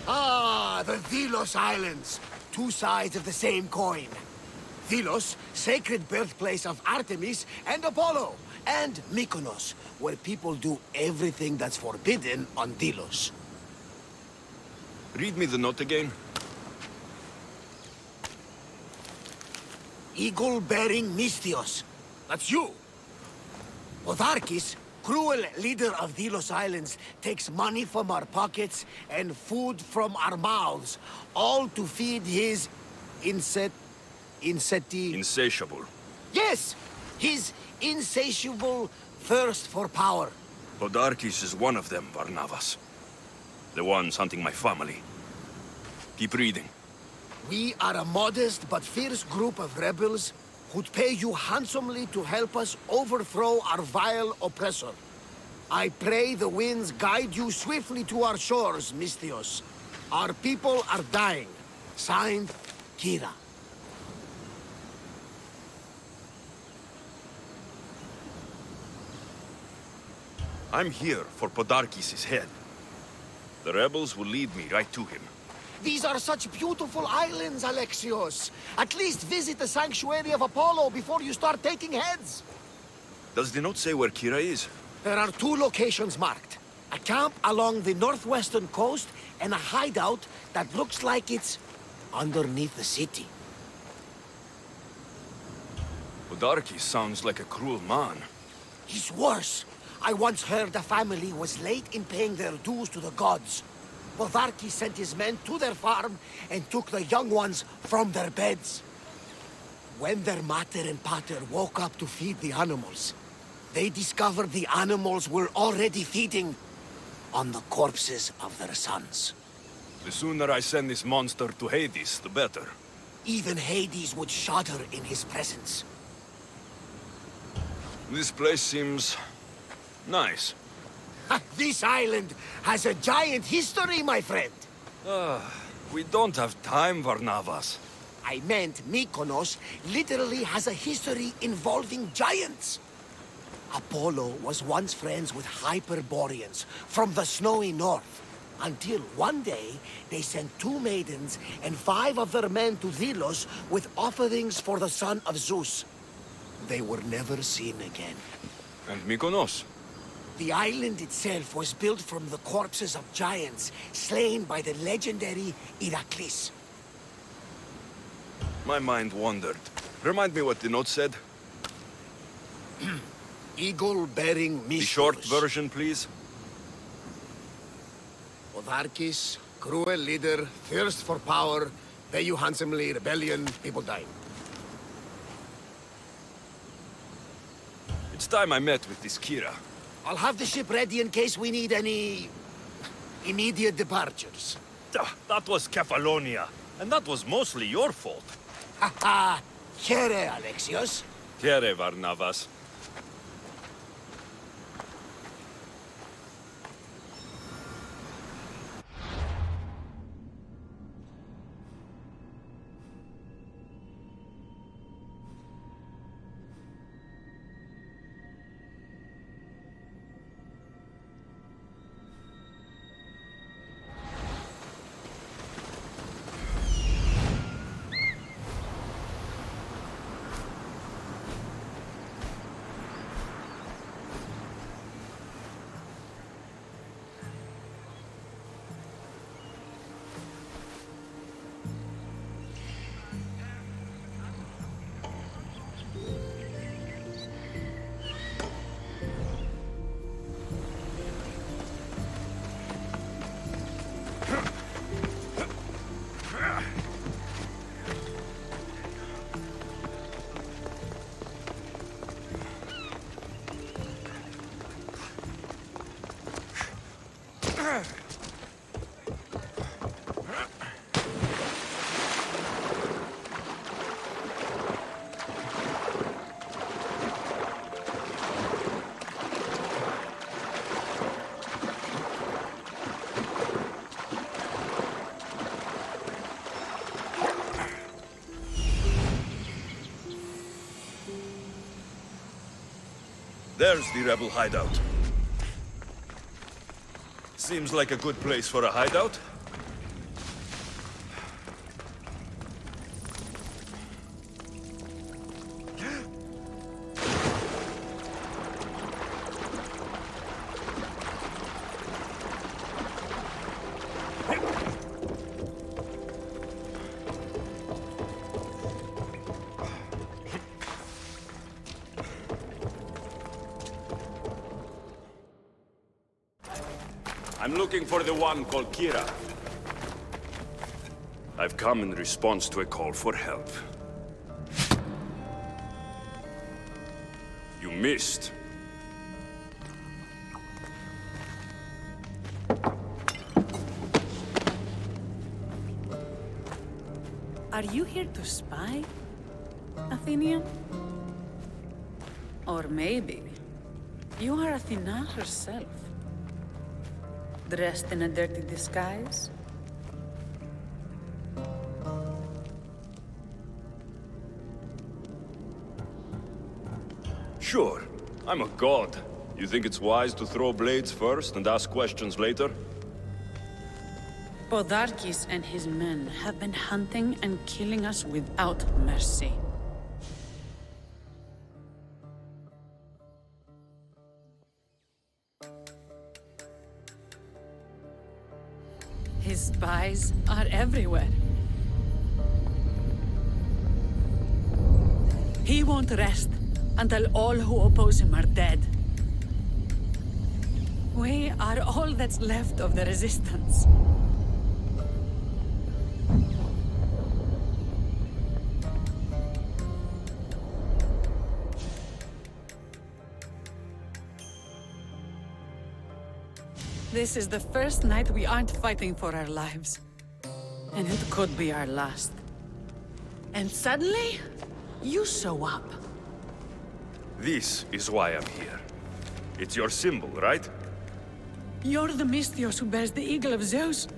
Ah, the Delos Islands. Two sides of the same coin. Delos, sacred birthplace of Artemis and Apollo. And Mykonos, where people do everything that's forbidden on Delos. Read me the note again. Eagle-bearing Mystios. That's you. Otharkis, cruel leader of Delos Islands, takes money from our pockets and food from our mouths, all to feed his Insatiable. Yes! His insatiable thirst for power. Podarkis is one of them, Varnavas. The ones hunting my family. Keep reading. We are a modest but fierce group of rebels who'd pay you handsomely to help us overthrow our vile oppressor. I pray the winds guide you swiftly to our shores, Mystios. Our people are dying. Signed, Kira. I'm here for Podarkis' head. The rebels will lead me right to him. These are such beautiful islands, Alexios. At least visit the sanctuary of Apollo before you start taking heads. Does the note say where Kira is? There are two locations marked. A camp along the northwestern coast and a hideout that looks like it's underneath the city. Podarkis sounds like a cruel man. He's worse. I once heard a family was late in paying their dues to the gods. Podarkis sent his men to their farm and took the young ones from their beds. When their mater and pater woke up to feed the animals, they discovered the animals were already feeding on the corpses of their sons. The sooner I send this monster to Hades, the better. Even Hades would shudder in his presence. This place seems nice. This island has a giant history, my friend. We don't have time, Varnavas. I meant Mykonos literally has a history involving giants. Apollo was once friends with Hyperboreans from the snowy north. Until one day, they sent 2 maidens and 5 of their men to Delos with offerings for the son of Zeus. They were never seen again. And Mykonos? The island itself was built from the corpses of giants slain by the legendary Iraklis. My mind wandered. Remind me what the note said. Eagle-bearing Mystios. The short version, please. Otharkis, cruel leader, thirst for power, pay you handsomely, rebellion, people dying. It's time I met with this Kira. I'll have the ship ready in case we need any immediate departures. That was Kefalonia, and that was mostly your fault. Ha ha! Here, Alexios. Here, Varnavas. There's the rebel hideout. Seems like a good place for a hideout. I'm looking for the one called Kira. I've come in response to a call for help. You missed. Are you here to spy, Athenian? Or maybe you are Athena herself, dressed in a dirty disguise? Sure, I'm a god. You think it's wise to throw blades first and ask questions later? Podarkes and his men have been hunting and killing us without mercy. His spies are everywhere. He won't rest until all who oppose him are dead. We are all that's left of the resistance. This is the first night we aren't fighting for our lives. And it could be our last. And suddenly, you show up. This is why I'm here. It's your symbol, right? You're the Mystios who bears the eagle of Zeus.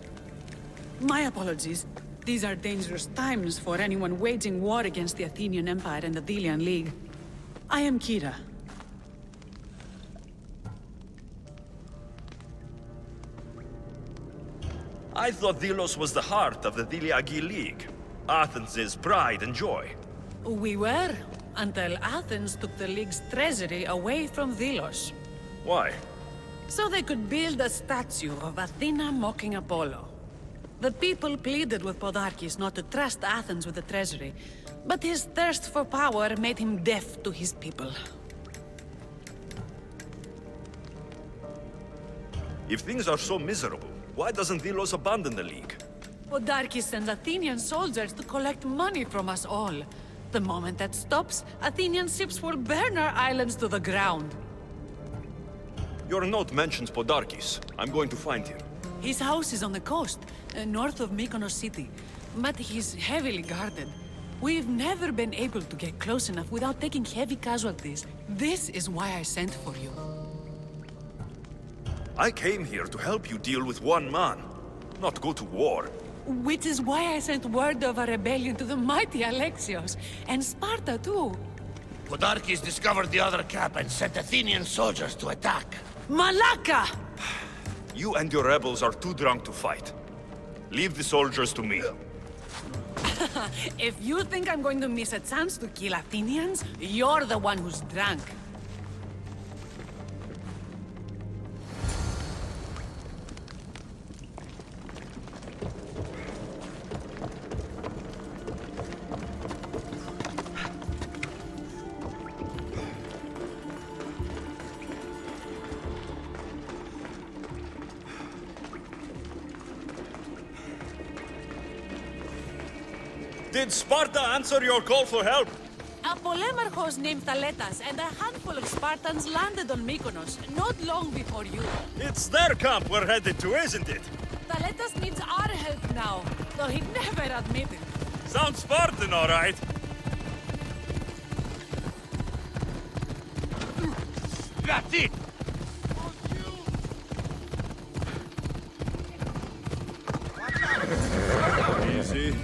My apologies. These are dangerous times for anyone waging war against the Athenian Empire and the Delian League. I am Kira. I thought Delos was the heart of the Deliagi League. Athens' pride and joy. We were, until Athens took the League's treasury away from Delos. Why? So they could build a statue of Athena mocking Apollo. The people pleaded with Podarkes not to trust Athens with the treasury, but his thirst for power made him deaf to his people. If things are so miserable, why doesn't Delos abandon the League? Podarkes sends Athenian soldiers to collect money from us all. The moment that stops, Athenian ships will burn our islands to the ground. Your note mentions Podarkes. I'm going to find him. His house is on the coast, north of Mykonos city, but he's heavily guarded. We've never been able to get close enough without taking heavy casualties. This is why I sent for you. I came here to help you deal with one man, not go to war. Which is why I sent word of a rebellion to the mighty Alexios, and Sparta too. Podarkes discovered the other camp and sent Athenian soldiers to attack. Malaka! You and your rebels are too drunk to fight. Leave the soldiers to me. If you think I'm going to miss a chance to kill Athenians, you're the one who's drunk. Did Sparta answer your call for help? A polemarchos named Thaletas and a handful of Spartans landed on Mykonos, not long before you. It's their camp we're headed to, isn't it? Thaletas needs our help now, though he'd never admit it. Sounds Spartan, all right. That's it! Easy.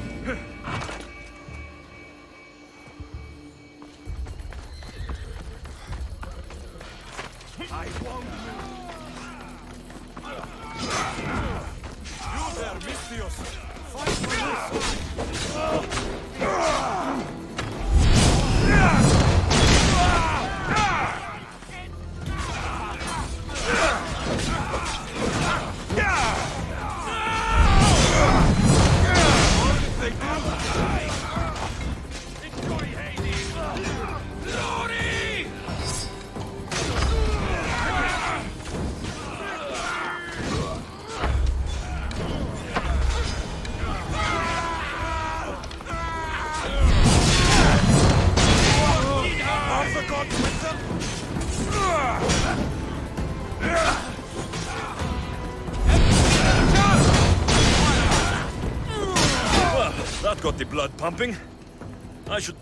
got the blood pumping. I should...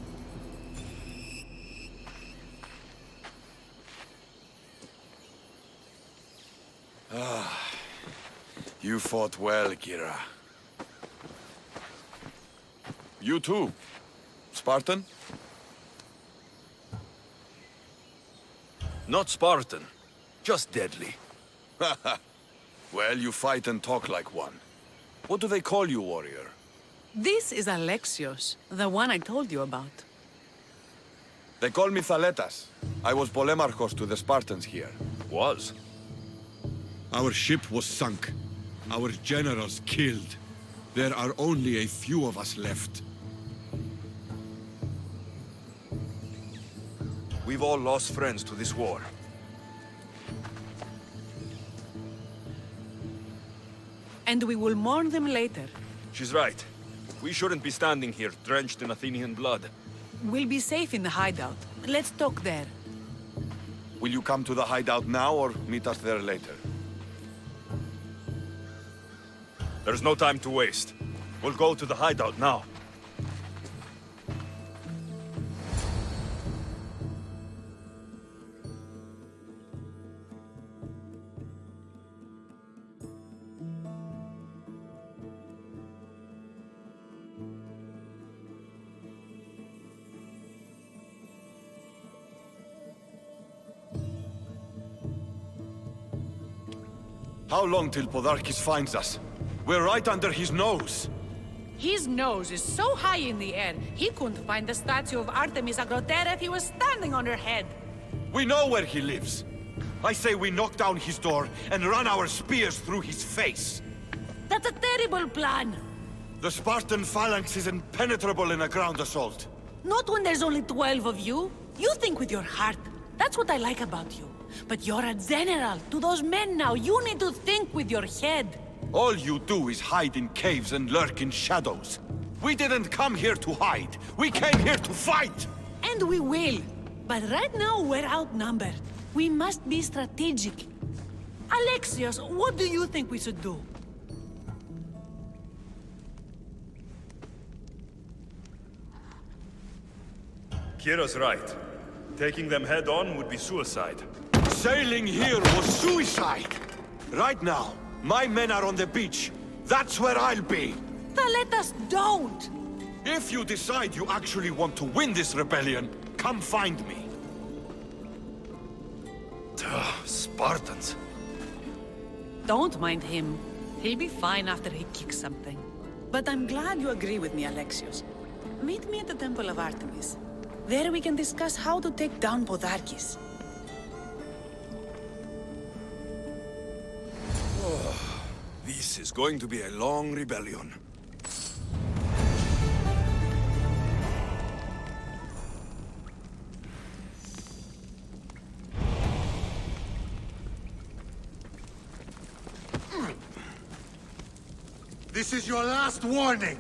You fought well, Kira. You too, Spartan? Not Spartan. Just deadly. Well, you fight and talk like one. What do they call you, warrior? This is Alexios, the one I told you about. They call me Thaletas. I was Polemarchos to the Spartans here. Was? Our ship was sunk. Our generals killed. There are only a few of us left. We've all lost friends to this war. And we will mourn them later. She's right. We shouldn't be standing here, drenched in Athenian blood. We'll be safe in the hideout. Let's talk there. Will you come to the hideout now or meet us there later? There's no time to waste. We'll go to the hideout now. How long till Podarkis finds us? We're right under his nose. His nose is so high in the air, he couldn't find the statue of Artemis Agrotera if he was standing on her head. We know where he lives. I say we knock down his door and run our spears through his face. That's a terrible plan. The Spartan phalanx is impenetrable in a ground assault. Not when there's only 12 of you. You think with your heart. That's what I like about you. But you're a general. To those men now, you need to think with your head. All you do is hide in caves and lurk in shadows. We didn't come here to hide. We came here to fight! And we will. But right now, we're outnumbered. We must be strategic. Alexios, what do you think we should do? Kira's right. Taking them head-on would be suicide. Sailing here was suicide! Right now, my men are on the beach. That's where I'll be! Let us don't! If you decide you actually want to win this rebellion, come find me. Spartans. Don't mind him. He'll be fine after he kicks something. But I'm glad you agree with me, Alexios. Meet me at the Temple of Artemis. There we can discuss how to take down Podarkis. This is going to be a long rebellion. This is your last warning!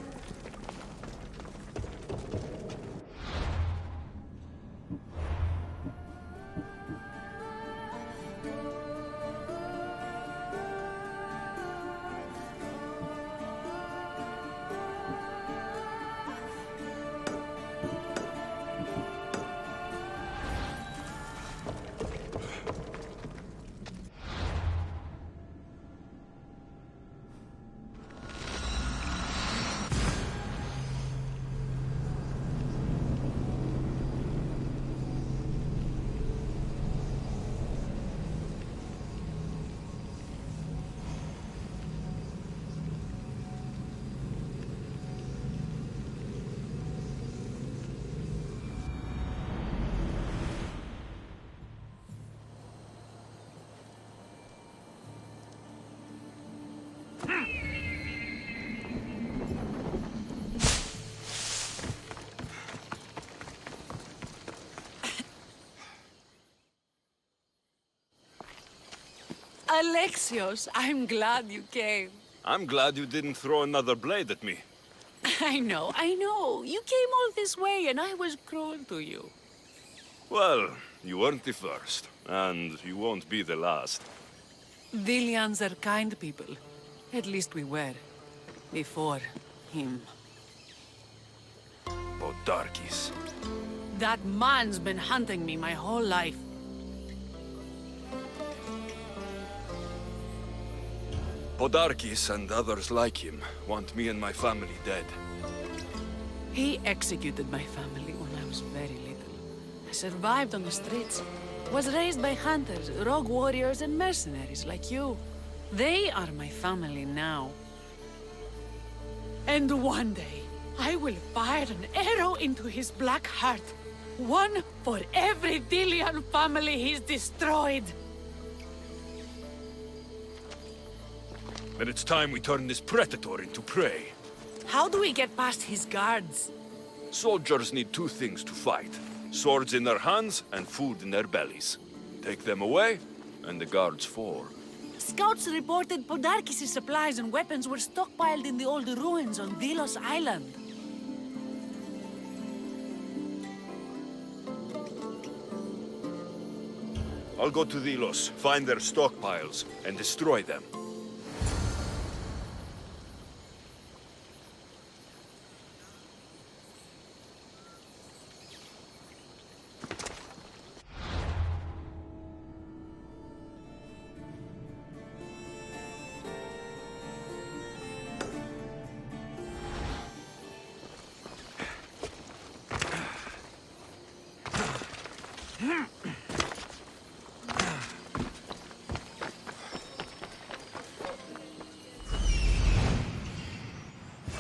Alexios, I'm glad you came. I'm glad you didn't throw another blade at me. I know. You came all this way and I was cruel to you. Well, you weren't the first, and you won't be the last. Delians are kind people. At least we were. Before him. Podarkis. That man's been hunting me my whole life. Podarkis and others like him want me and my family dead. He executed my family when I was very little. I survived on the streets. Was raised by hunters, rogue warriors, and mercenaries like you. They are my family now. And one day, I will fire an arrow into his black heart. One for every Delian family he's destroyed. Then it's time we turn this predator into prey. How do we get past his guards? Soldiers need two things to fight. Swords in their hands and food in their bellies. Take them away, and the guards fall. Scouts reported Podarkis' supplies and weapons were stockpiled in the old ruins on Delos Island. I'll go to Delos, find their stockpiles, and destroy them.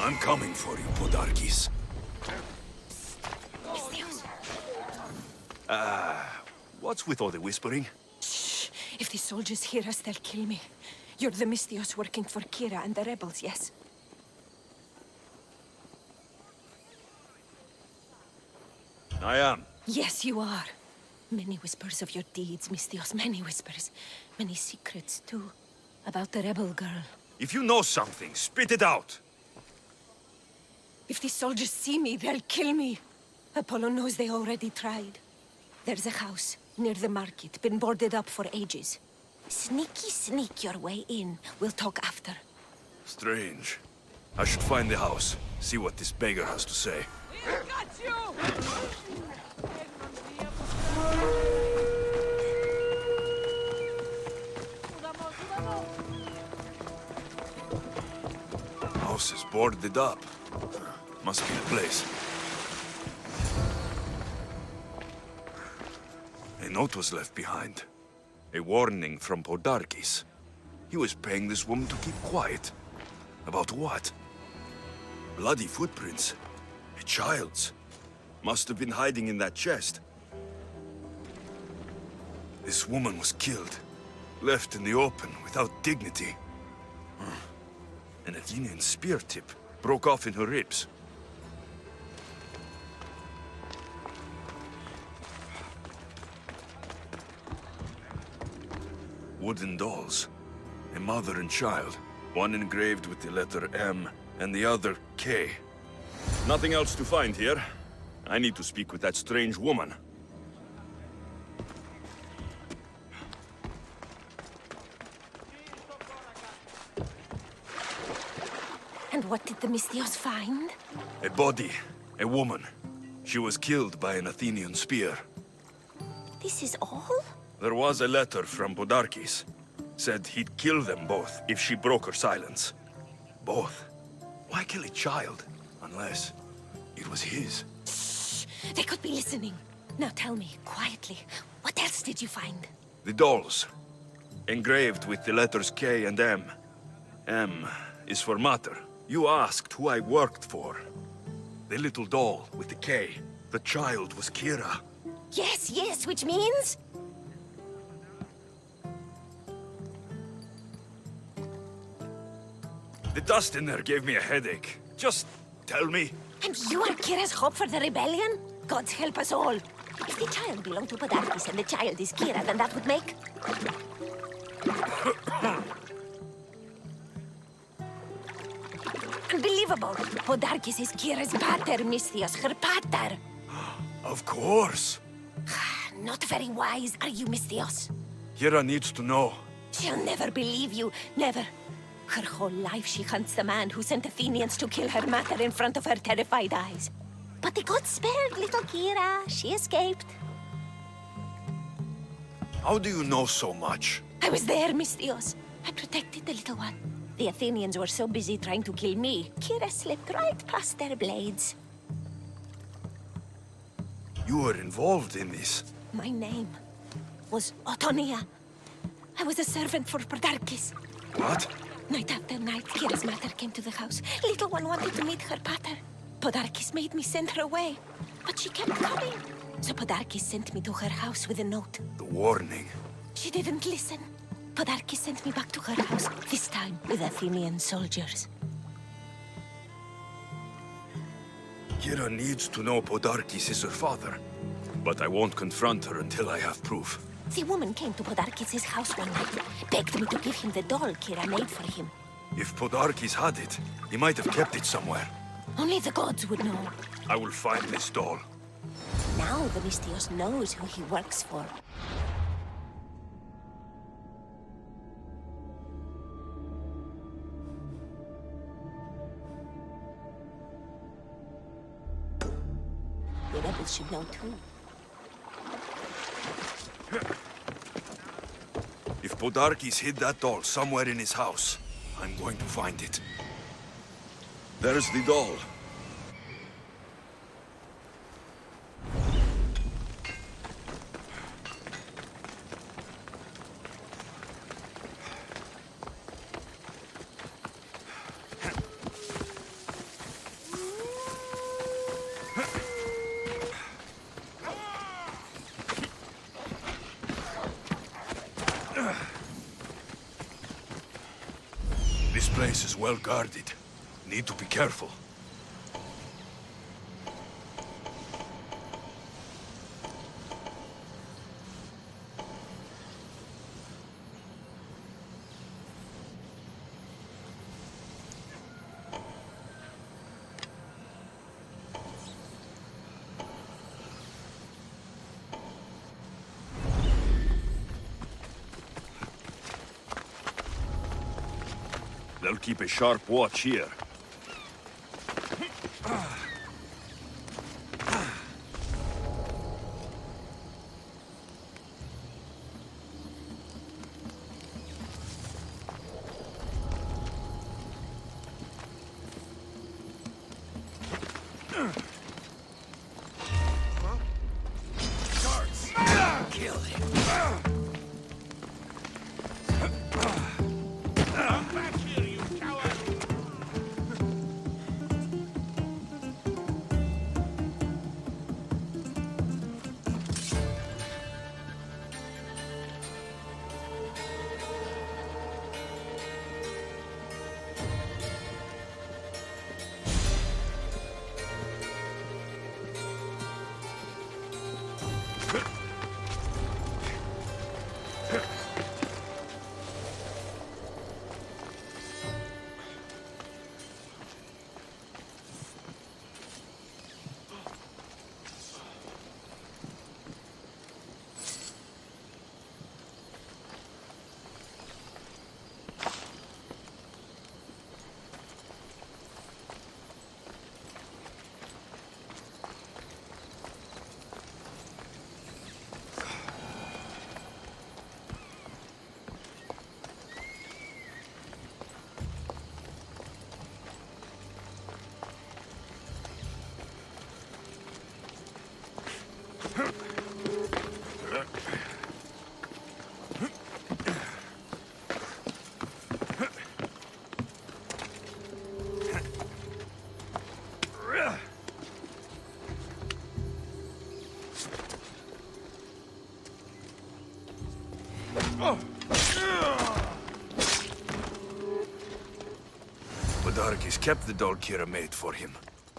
I'm coming for you, Podarkis. What's with all the whispering? Shh. If the soldiers hear us, they'll kill me. You're the Mystios working for Kira and the rebels, yes? I am. Yes, you are. Many whispers of your deeds, Mystios. Many whispers. Many secrets, too. About the rebel girl. If you know something, spit it out. If the soldiers see me, they'll kill me. Apollo knows they already tried. There's a house near the market, been boarded up for ages. Sneak your way in. We'll talk after. Strange. I should find the house, see what this beggar has to say. House is boarded up. Must be the place. A note was left behind. A warning from Podarkis. He was paying this woman to keep quiet. About what? Bloody footprints. A child's. Must have been hiding in that chest. This woman was killed. Left in the open without dignity. An Athenian spear tip broke off in her ribs. Wooden dolls. A mother and child. One engraved with the letter M, and the other K. Nothing else to find here. I need to speak with that strange woman. And what did the Mystios find? A body. A woman. She was killed by an Athenian spear. This is all? There was a letter from Podarkis. Said he'd kill them both if she broke her silence. Both. Why kill a child? Unless it was his. Shh! They could be listening. Now tell me, quietly, what else did you find? The dolls. Engraved with the letters K and M. M is for mater. You asked who I worked for. The little doll with the K. The child was Kira. Yes, which means? The dust in there gave me a headache. Just tell me. And you are Kira's hope for the rebellion? Gods help us all. If the child belonged to Podarkis and the child is Kira, then that would make... Unbelievable! Podarkis is Kira's pater, Mystios, her pater! Of course. Not very wise, are you, Mystios? Kira needs to know. She'll never believe you, never. Her whole life she hunts the man who sent Athenians to kill her mater in front of her terrified eyes. But the gods spared little Kira. She escaped. How do you know so much? I was there, Mystios. I protected the little one. The Athenians were so busy trying to kill me, Kira slipped right past their blades. You were involved in this. My name was Otonia. I was a servant for Podarkes. What? Night after night, Kira's mother came to the house. Little one wanted to meet her pater. Podarkes made me send her away, but she kept coming. So Podarkes sent me to her house with a note. The warning. She didn't listen. Podarkes sent me back to her house, this time with Athenian soldiers. Kira needs to know Podarkes is her father. But I won't confront her until I have proof. The woman came to Podarkes' house one night, begged me to give him the doll Kira made for him. If Podarkes had it, he might have kept it somewhere. Only the gods would know. I will find this doll. Now the Mystios knows who he works for. The rebels should know too. If Podarkes hid that doll somewhere in his house, I'm going to find it. There's the doll. This place is well guarded. Need to be careful. They'll keep a sharp watch here. Kill him. Podarkes kept the doll Kira made for him.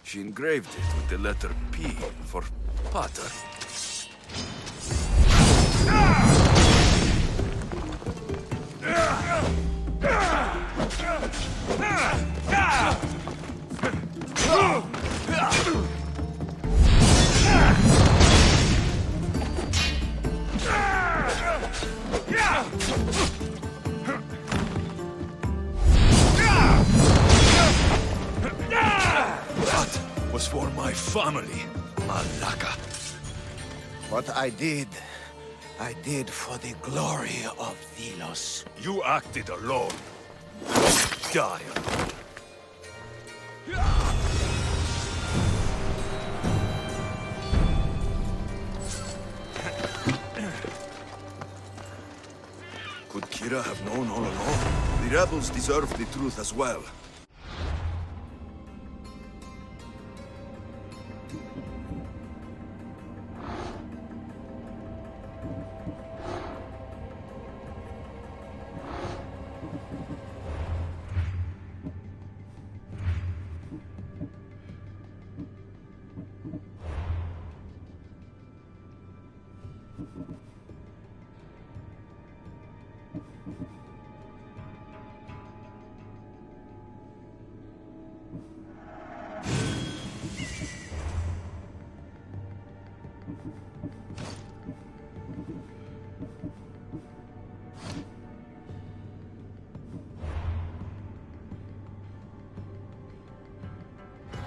She engraved it with the letter P for Pater. That was for my family, Malaka. What I did for the glory of Delos. You acted alone. Die alone. Could Kira have known all along? The rebels deserve the truth as well.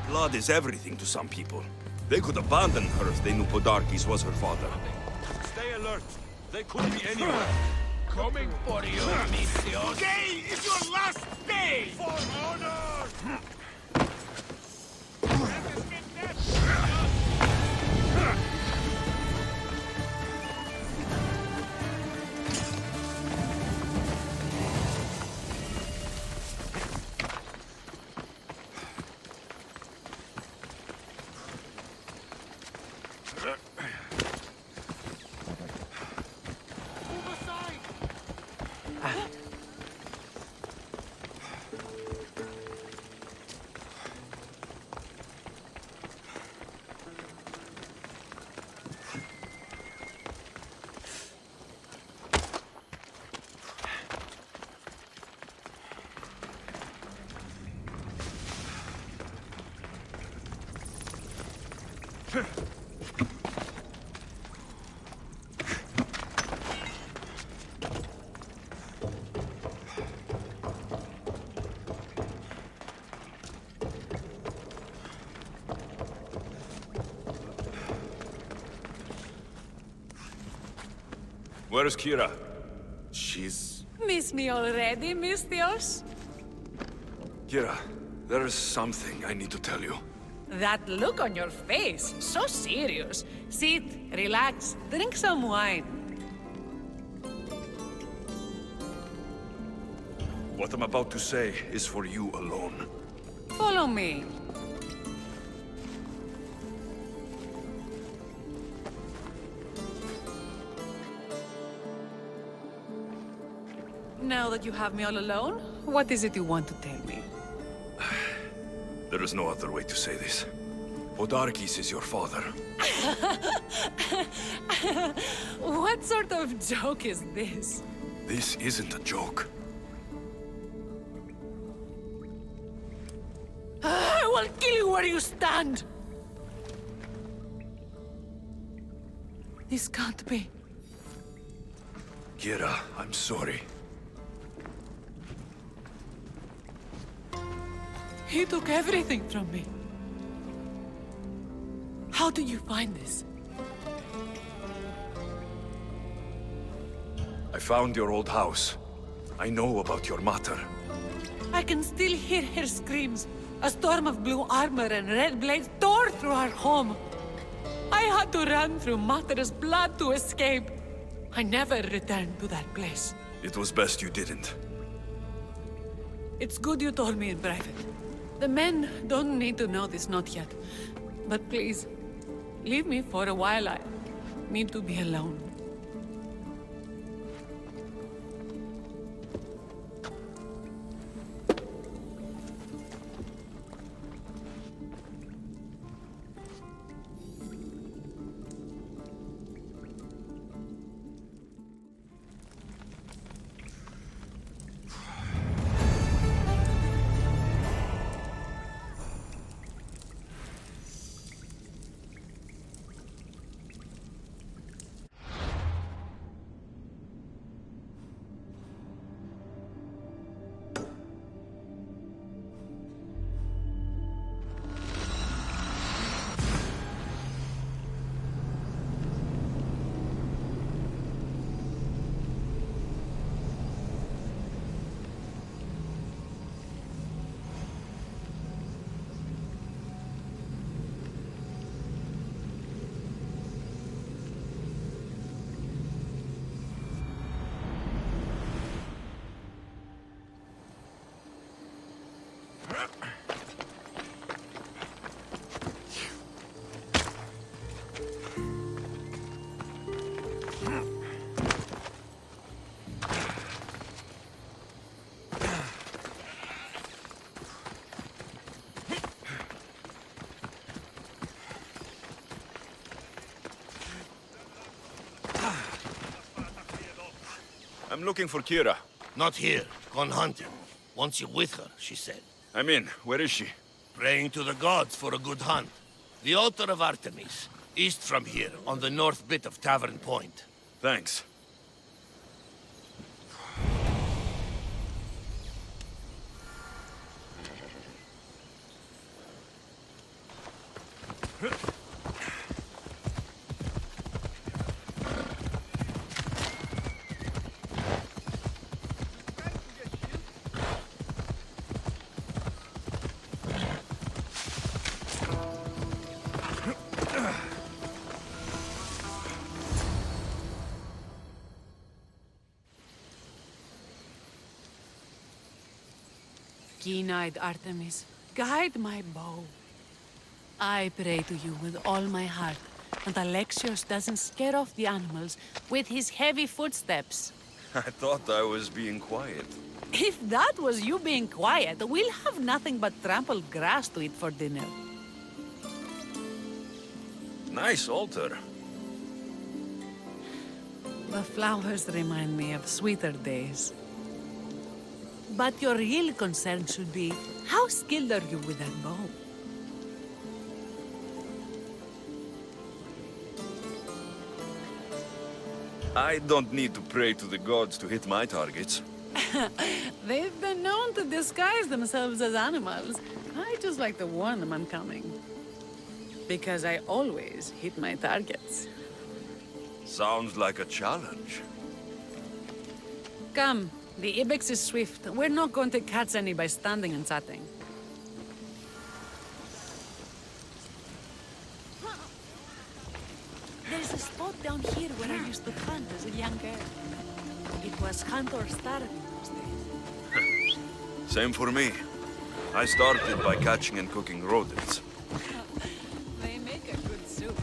Blood is everything to some people. They could abandon her if they knew Podarkes was her father. Stay alert. They could be anywhere. Coming for you, Alexios. Today is your last day! For honor! Where's Kira? She's... Miss me already, Mystios? Kira, there is something I need to tell you. That look on your face, so serious. Sit, relax, drink some wine. What I'm about to say is for you alone. Follow me. Now that you have me all alone, what is it you want to tell me? There is no other way to say this. Podarkes is your father. What sort of joke is this? This isn't a joke. I will kill you where you stand! This can't be. Kira, I'm sorry. He took everything from me. How did you find this? I found your old house. I know about your mater. I can still hear her screams. A storm of blue armor and red blades tore through our home. I had to run through Mater's blood to escape. I never returned to that place. It was best you didn't. It's good you told me in private. The men don't need to know this, not yet. But please, leave me for a while. I need to be alone. I'm looking for Kira. Not here. Gone hunting. Want you with her, she said. I'm in. Where is she? Praying to the gods for a good hunt. The altar of Artemis, east from here, on the north bit of Tavern Point. Thanks. Keen-eyed Artemis, guide my bow. I pray to you with all my heart, and Alexios doesn't scare off the animals with his heavy footsteps. I thought I was being quiet. If that was you being quiet, we'll have nothing but trampled grass to eat for dinner. Nice altar. The flowers remind me of sweeter days. But your real concern should be, how skilled are you with that bow? I don't need to pray to the gods to hit my targets. They've been known to disguise themselves as animals. I just like to warn them I'm coming. Because I always hit my targets. Sounds like a challenge. Come, the ibex is swift. We're not going to catch any by standing and chatting. There's a spot down here where I used to hunt as a young girl. It was hunt or starve in those days. Same for me. I started by catching and cooking rodents. They make a good soup.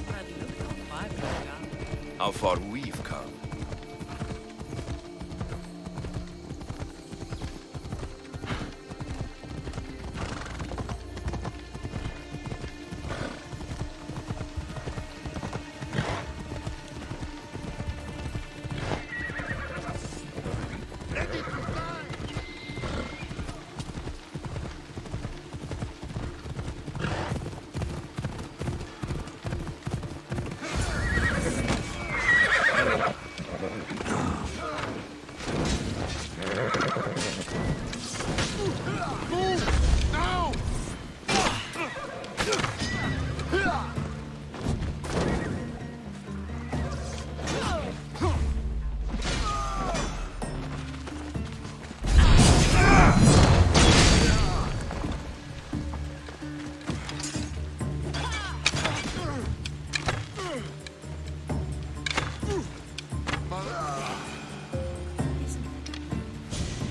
But look how far we've come. How far we've come.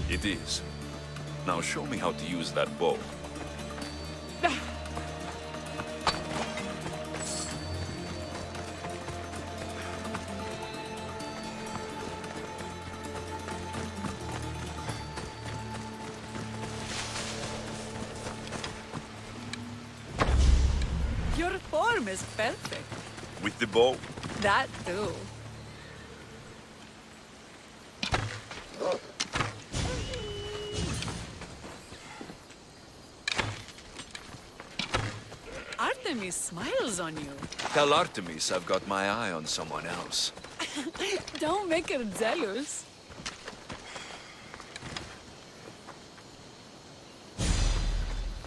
It is. Now show me how to use that bow. Your form is perfect. With the bow? That too. Artemis smiles on you. Tell Artemis I've got my eye on someone else. Don't make her jealous.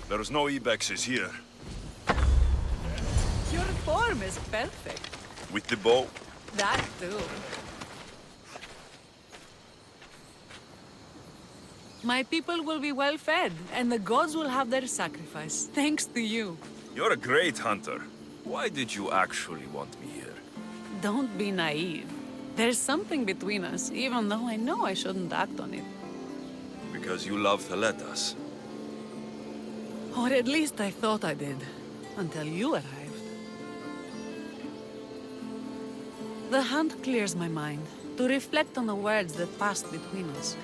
There's no ibexes here. Your form is perfect. With the bow? That too. My people will be well fed, and the gods will have their sacrifice, thanks to you. You're a great hunter. Why did you actually want me here? Don't be naive. There's something between us, even though I know I shouldn't act on it. Because you love Theletas. Or at least I thought I did, until you arrived. The hunt clears my mind, to reflect on the words that passed between us.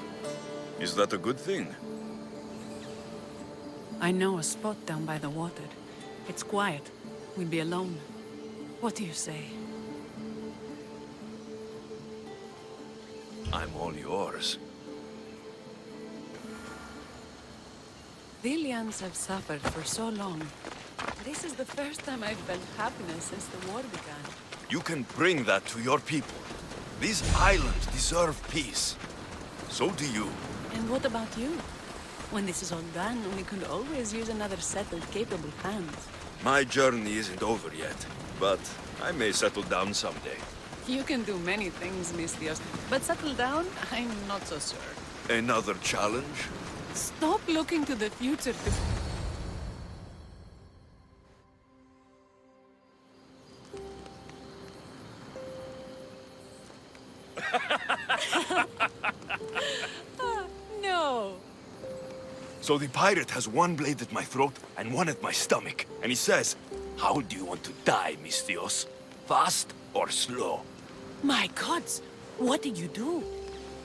Is that a good thing? I know a spot down by the water. It's quiet. We'll be alone. What do you say? I'm all yours. The Ilians have suffered for so long. This is the first time I've felt happiness since the war began. You can bring that to your people. These islands deserve peace. So do you. And what about you? When this is all done, we could always use another settled, capable hand. My journey isn't over yet, but I may settle down someday. You can do many things, Mystios, but settle down, I'm not so sure. Another challenge? Stop looking to the future to... No. So the pirate has one blade at my throat and one at my stomach. And he says, how do you want to die, Mystios? Fast or slow? My gods, what did you do?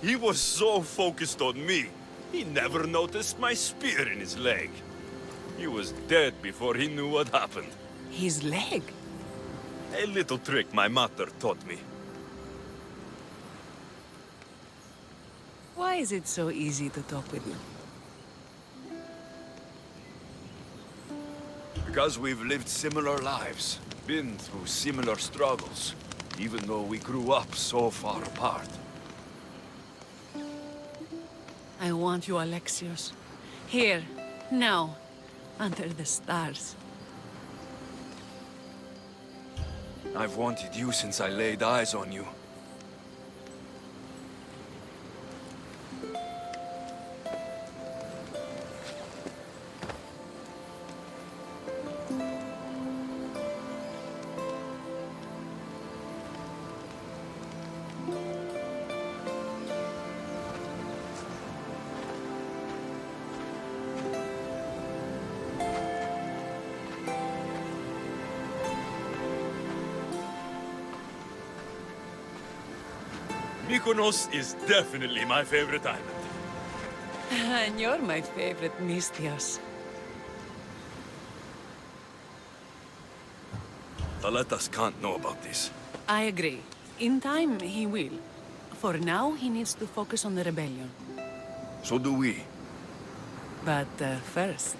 He was so focused on me, he never noticed my spear in his leg. He was dead before he knew what happened. His leg? A little trick my mother taught me. Why is it so easy to talk with you? Because we've lived similar lives, been through similar struggles, even though we grew up so far apart. I want you, Alexios. Here, now, under the stars. I've wanted you since I laid eyes on you. Mykonos is definitely my favorite island. And you're my favorite, Mystios. Thaletas can't know about this. I agree. In time, he will. For now, he needs to focus on the rebellion. So do we. But first...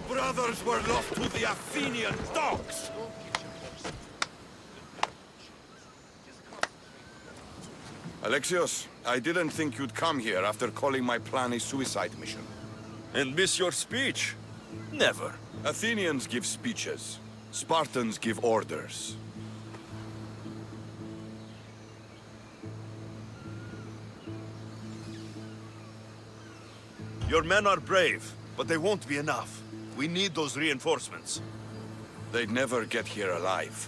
Brothers were lost to the Athenian dogs! Alexios, I didn't think you'd come here after calling my plan a suicide mission. And miss your speech? Never. Athenians give speeches. Spartans give orders. Your men are brave, but they won't be enough. We need those reinforcements. They'd never get here alive.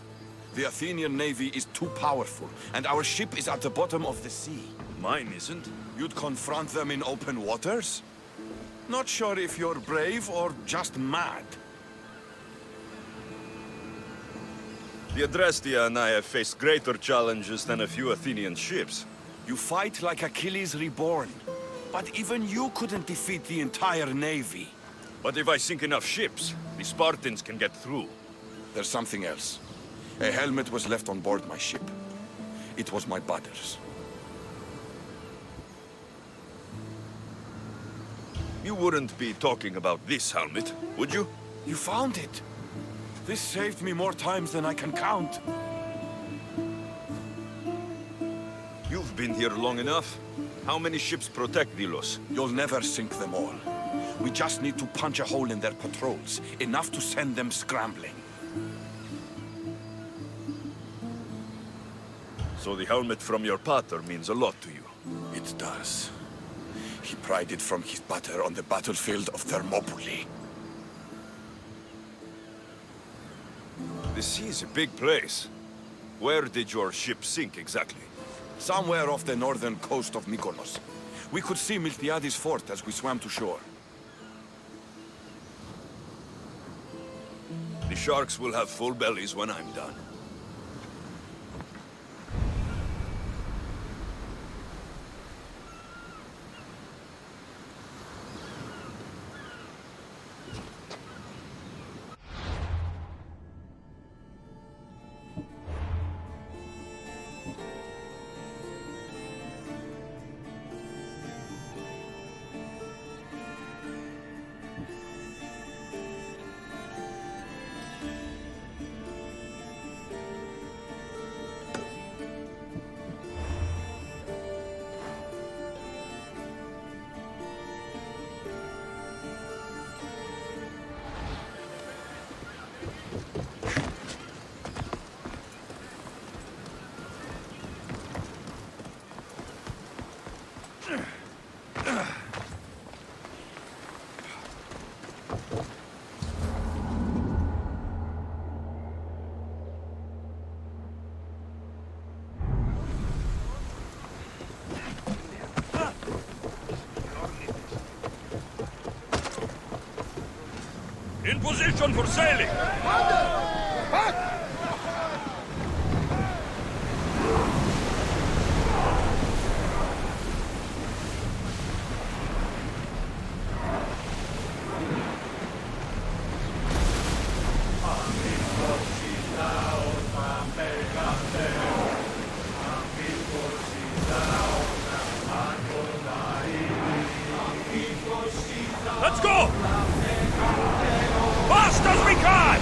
The Athenian navy is too powerful, and our ship is at the bottom of the sea. Mine isn't. You'd confront them in open waters? Not sure if you're brave or just mad. The Adrestia and I have faced greater challenges than a few Athenian ships. You fight like Achilles reborn. But even you couldn't defeat the entire navy. But if I sink enough ships, the Spartans can get through. There's something else. A helmet was left on board my ship. It was my brother's. You wouldn't be talking about this helmet, would you? You found it. This saved me more times than I can count. You've been here long enough. How many ships protect Delos? You'll never sink them all. We just need to punch a hole in their patrols, enough to send them scrambling. So the helmet from your pater means a lot to you. It does. He pried it from his pater on the battlefield of Thermopylae. The sea's a big place. Where did your ship sink exactly? Somewhere off the northern coast of Mykonos. We could see Miltiades' fort as we swam to shore. The sharks will have full bellies when I'm done. In position for sailing! Let's go! Fast as we can!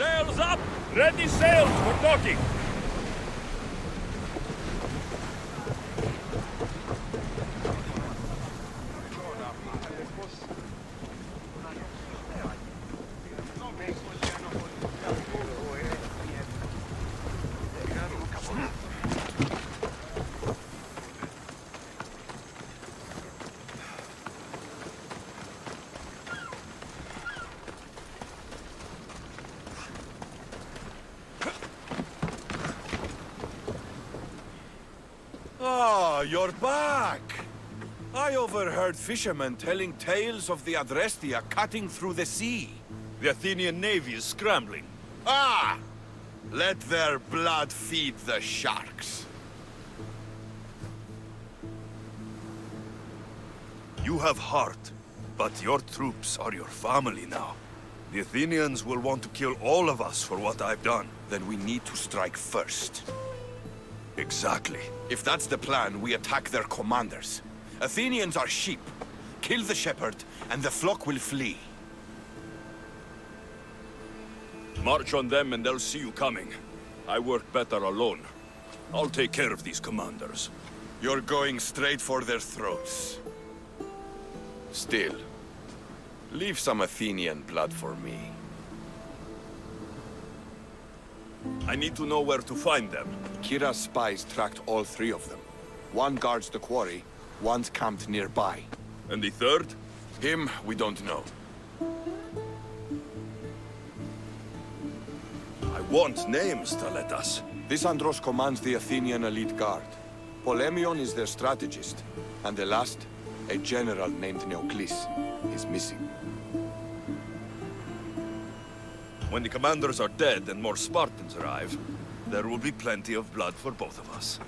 Sails up! Ready sails for docking! Ah, you're back! I overheard fishermen telling tales of the Adrestia cutting through the sea. The Athenian navy is scrambling. Ah! Let their blood feed the sharks. You have heart, but your troops are your family now. The Athenians will want to kill all of us for what I've done. Then we need to strike first. Exactly. If that's the plan, we attack their commanders. Athenians are sheep. Kill the shepherd, and the flock will flee. March on them and they'll see you coming. I work better alone. I'll take care of these commanders. You're going straight for their throats. Still, leave some Athenian blood for me. I need to know where to find them. Kira's spies tracked all three of them. One guards the quarry, one's camped nearby. And the third? Him, we don't know. I want names to let us. This Andros commands the Athenian elite guard. Polemion is their strategist. And the last, a general named Neoclis, is missing. When the commanders are dead and more Spartans arrive, there will be plenty of blood for both of us.